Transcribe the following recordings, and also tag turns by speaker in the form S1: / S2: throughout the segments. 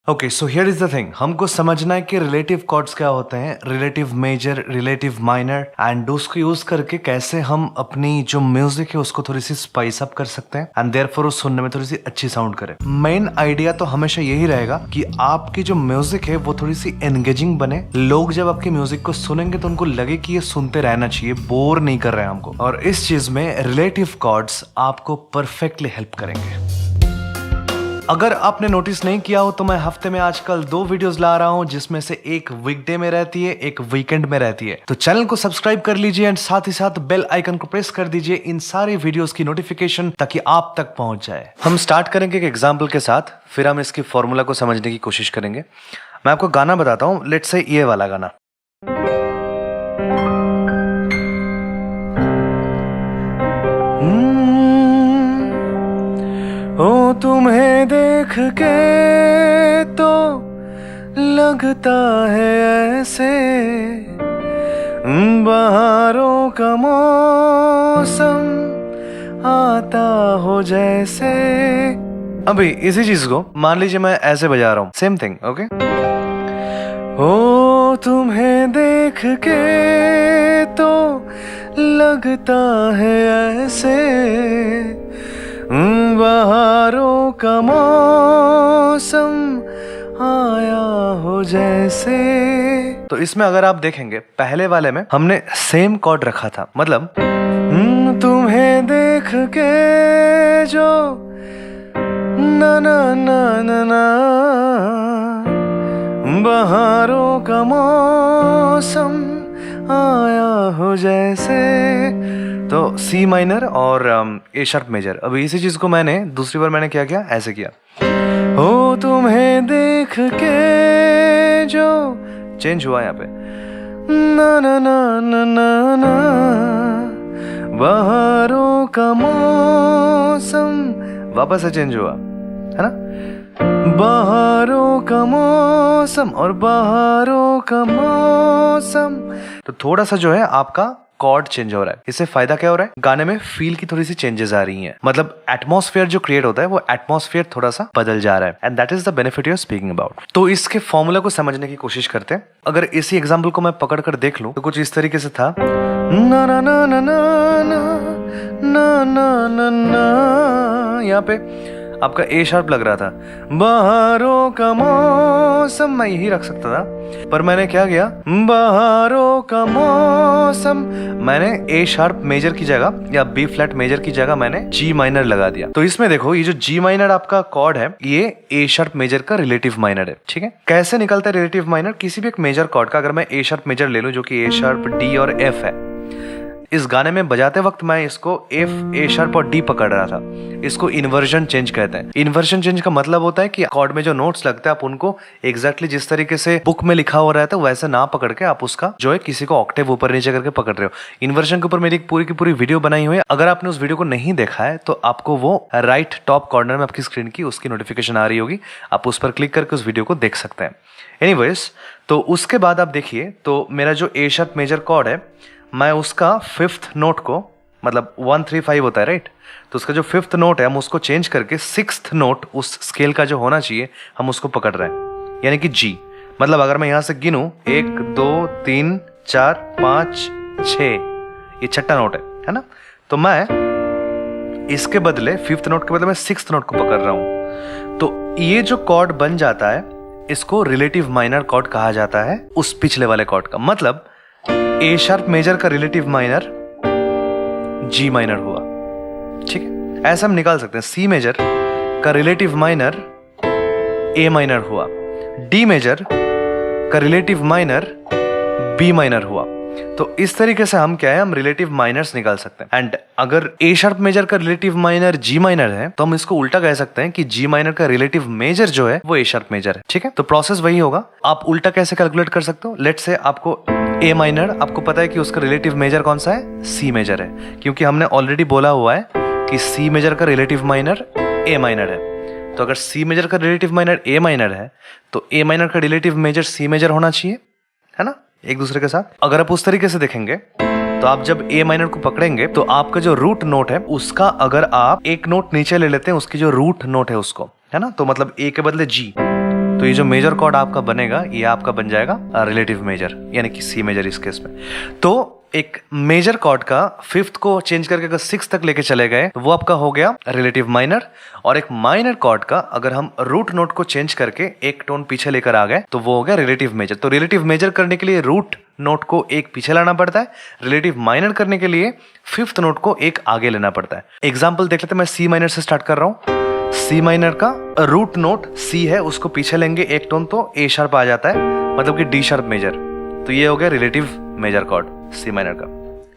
S1: Okay, so here is the thing, हमको समझना है कि रिलेटिव कॉर्ड्स क्या होते हैं, relative major, relative minor, and उसको यूज करके कैसे हम अपनी जो म्यूजिक है उसको थोड़ी सी स्पाइस अप कर सकते हैं एंड देयरफॉर वो सुनने में थोड़ी सी अच्छी साउंड करे। मेन आइडिया तो हमेशा यही रहेगा कि आपकी जो म्यूजिक है वो थोड़ी सी एंगेजिंग बने। लोग जब आपकी म्यूजिक को सुनेंगे तो उनको लगे कि ये सुनते रहना चाहिए, बोर नहीं कर रहे हैं हमको, और इस चीज में रिलेटिव कॉर्ड्स आपको परफेक्टली हेल्प करेंगे। अगर आपने नोटिस नहीं किया हो तो मैं हफ्ते में आजकल 2 वीडियोस ला रहा हूं, जिसमें से एक वीकडे में रहती है, एक वीकेंड में रहती है। तो चैनल को सब्सक्राइब कर लीजिए एंड साथ ही साथ बेल आइकन को प्रेस कर दीजिए इन सारे वीडियोस की नोटिफिकेशन, ताकि आप तक पहुंच जाए। हम स्टार्ट करेंगे एक एग्जाम्पल के साथ, फिर हम इसकी फॉर्मूला को समझने की कोशिश करेंगे। मैं आपको गाना बताता हूं, लेट्स से ये वाला गाना। ओ तुम्हें देख के तो लगता है ऐसे बहारों का मौसम आता हो जैसे। अभी इसी चीज को मान लीजिए मैं ऐसे बजा रहा हूं, सेम थिंग, ओके। ओ तुम्हें देख के तो लगता है ऐसे बहारों का मौसम आया हो जैसे। तो इसमें अगर आप देखेंगे पहले वाले में हमने सेम कॉर्ड रखा था, मतलब तुम्हें देख के जो ना ना ना ना ना बहारों का मौसम आया हो जैसे, तो सी माइनर और ए शार्प मेजर। अभी इसी चीज को मैंने दूसरी बार मैंने क्या किया, ऐसे किया। हो तुम्हें देख के जो चेंज हुआ यहाँ पे, ना ना ना ना ना ना बहारों का मौसम, वापस से चेंज हुआ, है ना, बहारों का मौसम और बहारों का मौसम। तो थोड़ा सा जो है आपका कॉर्ड चेंज हो रहा है। इससे फायदा क्या हो रहा है, गाने में फील की थोड़ी सी चेंजेस आ रही हैं, मतलब एटमॉस्फेयर जो क्रिएट होता है वो एटमॉस्फेयर थोड़ा सा बदल जा रहा है, and that is the benefit you are speaking about. तो इसके फॉर्मूला को समझने की कोशिश करते हैं। अगर इसी एग्जांपल को मैं पकड़ कर देख लूं तो कुछ इस तरीके से था, ना ना ना ना ना ना ना ना ना ना, यहाँ पे आपका ए शार्प लग रहा था। बहारों का मौसम मैं यही रख सकता था, पर मैंने क्या किया, बहारों का मौसम मैंने ए शार्प मेजर की जगह या बी फ्लैट मेजर की जगह मैंने जी माइनर लगा दिया। तो इसमें देखो ये जो जी माइनर आपका कॉर्ड है ये ए शार्प मेजर का रिलेटिव माइनर है, ठीक है। कैसे निकलता है रिलेटिव माइनर, किसी भी एक मेजर कॉर्ड का अगर मैं ए शार्प मेजर ले लूं जो कि ए शार्प, डी और एफ है, इस गाने में बजाते वक्त मैं इसको एफ, ए शार्प और डी पकड़ रहा था। इसको इन्वर्जन चेंज कहते हैं। इन्वर्जन चेंज का मतलब होता है कि कॉर्ड में जो नोट्स लगते हैं आप उनको एग्जैक्टली जिस तरीके से बुक में लिखा हो रहा है वैसे ना पकड़ के आप उसका जो है किसी को ऑक्टेव ऊपर नीचे करके पकड़ रहे हो। इन्वर्जन के ऊपर मेरी पूरी की पूरी वीडियो बनाई हुई है, अगर आपने उस वीडियो को नहीं देखा है तो आपको वो राइट टॉप कॉर्नर में आपकी स्क्रीन की उसकी नोटिफिकेशन आ रही होगी, आप उस पर क्लिक करके उस वीडियो को देख सकते हैं। एनीवेज, तो उसके बाद आप देखिए तो मेरा जो ए शार्प मेजर कॉर्ड है, मैं उसका 5th नोट को, मतलब 1 3 5 होता है राइट, तो उसका जो 5th नोट है हम उसको चेंज करके 6th नोट उस स्केल का जो होना चाहिए हम उसको पकड़ रहे हैं, यानी कि जी। मतलब अगर मैं यहां से गिनूं 1 2 3 4 5 6, ये 6ठा नोट है ना, तो मैं इसके बदले 5th नोट के बदले मैं 6th नोट को पकड़ रहा हूं। तो ये जो कॉर्ड बन जाता है इसको रिलेटिव माइनर कॉर्ड कहा जाता है उस पिछले वाले कॉर्ड का। मतलब ए शार्प मेजर का रिलेटिव माइनर जी माइनर हुआ, ठीक है। ऐसा हम निकाल सकते हैं, सी मेजर का रिलेटिव माइनर ए माइनर हुआ, डी मेजर का रिलेटिव माइनर बी माइनर हुआ। तो इस तरीके से हम क्या है, हम रिलेटिव माइनर्स निकाल सकते हैं। एंड अगर ए शार्प मेजर का रिलेटिव माइनर जी माइनर है तो हम इसको उल्टा कह सकते हैं कि जी माइनर का रिलेटिव मेजर जो है वो ए शार्प मेजर है, ठीक है। तो प्रोसेस वही होगा। आप उल्टा कैसे कैलकुलेट कर सकते हो, लेट्स से आपको ए माइनर, आपको पता है कि उसका रिलेटिव मेजर कौन सा है, सी मेजर है, क्योंकि हमने ऑलरेडी बोला हुआ है कि सी मेजर का रिलेटिव माइनर ए माइनर है। तो अगर सी मेजर का रिलेटिव माइनर ए माइनर है तो ए माइनर का रिलेटिव मेजर सी मेजर होना चाहिए, है ना, एक दूसरे के साथ। अगर आप उस तरीके से देखेंगे तो आप जब ए माइनर को पकड़ेंगे तो आपका जो रूट नोट है उसका अगर आप एक नोट नीचे ले लेते हैं उसकी जो रूट नोट है उसको, है ना, तो मतलब ए के बदले जी, तो ये जो मेजर कॉर्ड आपका बनेगा ये आपका बन जाएगा रिलेटिव मेजर, यानी कि सी मेजर इस केस में। तो एक मेजर कॉर्ड का फिफ्थ को चेंज करके अगर सिक्स तक लेके चले गए तो वो आपका हो गया रिलेटिव माइनर, और एक माइनर कॉर्ड का अगर हम रूट नोट को चेंज करके एक टोन पीछे लेकर आ गए तो वो हो गया रिलेटिव मेजर। तो रिलेटिव मेजर करने के लिए रूट नोट को एक पीछे लाना पड़ता है, रिलेटिव माइनर करने के लिए फिफ्थ नोट को एक आगे लेना पड़ता है। एग्जाम्पल देख लेते हैं, मैं सी माइनर से स्टार्ट कर रहा हूं। सी माइनर का रूट नोट सी है, उसको पीछे लेंगे एक टोन तो ए शार्प आ जाता है, मतलब कि डी शार्प मेजर। तो ये हो गया relative major chord C minor का,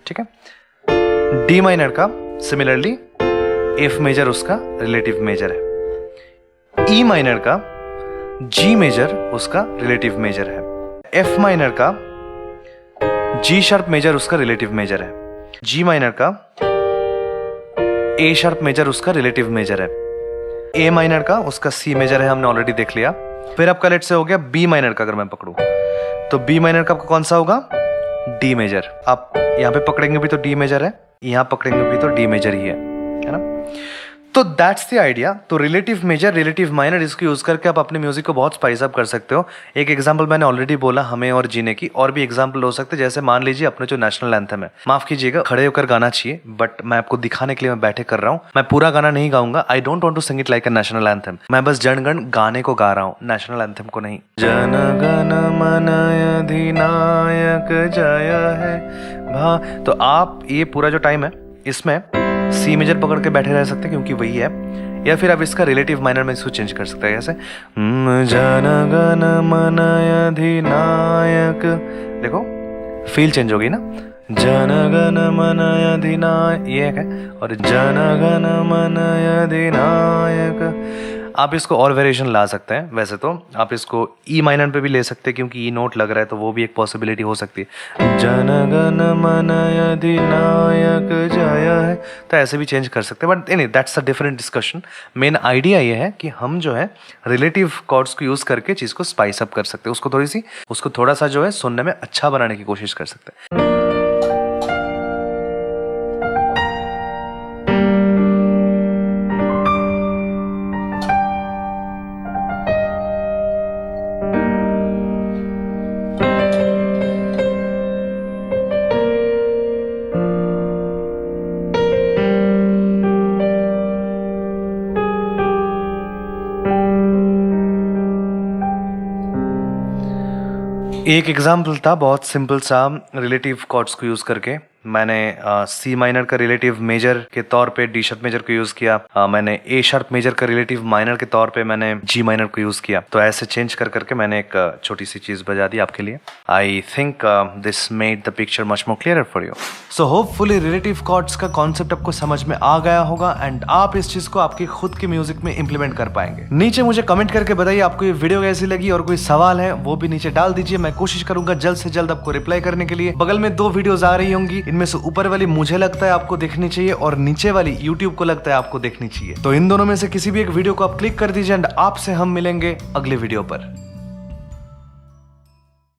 S1: ठीक है। डी माइनर का सिमिलरली एफ मेजर उसका रिलेटिव मेजर है। ई माइनर का जी मेजर उसका रिलेटिव मेजर है। एफ माइनर का जी शार्प मेजर उसका रिलेटिव मेजर है। जी माइनर का ए शार्प मेजर उसका रिलेटिव मेजर है। ए माइनर का उसका सी मेजर है, हमने ऑलरेडी देख लिया। फिर आपका लेट से हो गया बी माइनर का, अगर मैं पकड़ूं तो बी माइनर का आपका कौन सा होगा, डी मेजर। आप यहां पे पकड़ेंगे भी तो डी मेजर है, यहां पकड़ेंगे भी तो डी मेजर ही है ना। तो दैट्स द आइडिया। तो रिलेटिव मेजर, रिलेटिव माइनर, इसको यूज करके आप अपने म्यूजिक को बहुत स्पाइस अप कर सकते हो। एक एग्जांपल मैंने ऑलरेडी बोला हमें और जीने की, और भी एग्जांपल हो सकते हैं। जैसे मान लीजिए अपने जो नेशनल एंथम है, माफ कीजिएगा खड़े होकर गाना चाहिए, बट मैं आपको दिखाने के लिए मैं बैठे कर रहा हूँ। मैं पूरा गाना नहीं गाऊंगा, I don't want to sing it like a national anthem. मैं बस जनगण गाने को गा रहा हूँ, नेशनल एंथम को नहीं। जन गण मन अधिनायक जय है भा। तो आप ये पूरा जो टाइम है इसमें सी मेजर पकड़ के बैठे रह सकते हैं क्योंकि वही है, या फिर आप इसका रिलेटिव माइनर में इसको चेंज कर सकते हैं। जैसे जन गण मन अधिनायक, देखो फील चेंज हो गई ना। जन गण मन अधिनायक ये है, और जन गण मन अधिनायक। आप इसको और वेरिएशन ला सकते हैं। वैसे तो आप इसको ई माइनर पे भी ले सकते हैं क्योंकि ई नोट लग रहा है, तो वो भी एक पॉसिबिलिटी हो सकती है। जन गण मन अधिनायक जय है, तो ऐसे भी चेंज कर सकते हैं, बट नहीं, that's a different discussion. Main idea ये है कि हम जो है रिलेटिव कॉर्ड्स को यूज करके चीज को स्पाइस अप कर सकते हैं, उसको थोड़ा सा जो है सुनने में अच्छा बनाने की कोशिश कर सकते हैं। एक एग्जाम्पल था बहुत सिंपल सा, रिलेटिव कॉर्ड्स को यूज करके मैंने सी माइनर का रिलेटिव मेजर के तौर पे डी शार्प मेजर को यूज किया। मैंने ए शार्प मेजर का रिलेटिव माइनर के तौर पे मैंने जी माइनर को यूज किया। तो ऐसे चेंज कर करके मैंने एक छोटी सी चीज बजा दी आपके लिए। I think this made the picture much more clear for you. So hopefully relative chords का कॉन्सेप्ट आपको समझ में आ गया होगा एंड आप इस चीज को आपकी खुद की म्यूजिक में इंप्लीमेंट कर पाएंगे। नीचे मुझे कमेंट करके बताइए आपको ये वीडियो कैसी लगी, और कोई सवाल है वो भी नीचे डाल दीजिए। मैं कोशिश करूंगा जल्द से जल्द आपको रिप्लाई करने के लिए। बगल में 2 वीडियोस आ रही होंगी, इनमें से ऊपर वाली मुझे लगता है आपको देखनी चाहिए और नीचे वाली YouTube को लगता है आपको देखनी चाहिए। तो इन दोनों में से किसी भी एक वीडियो को आप क्लिक कर दीजिए एंड आपसे हम मिलेंगे अगले वीडियो पर।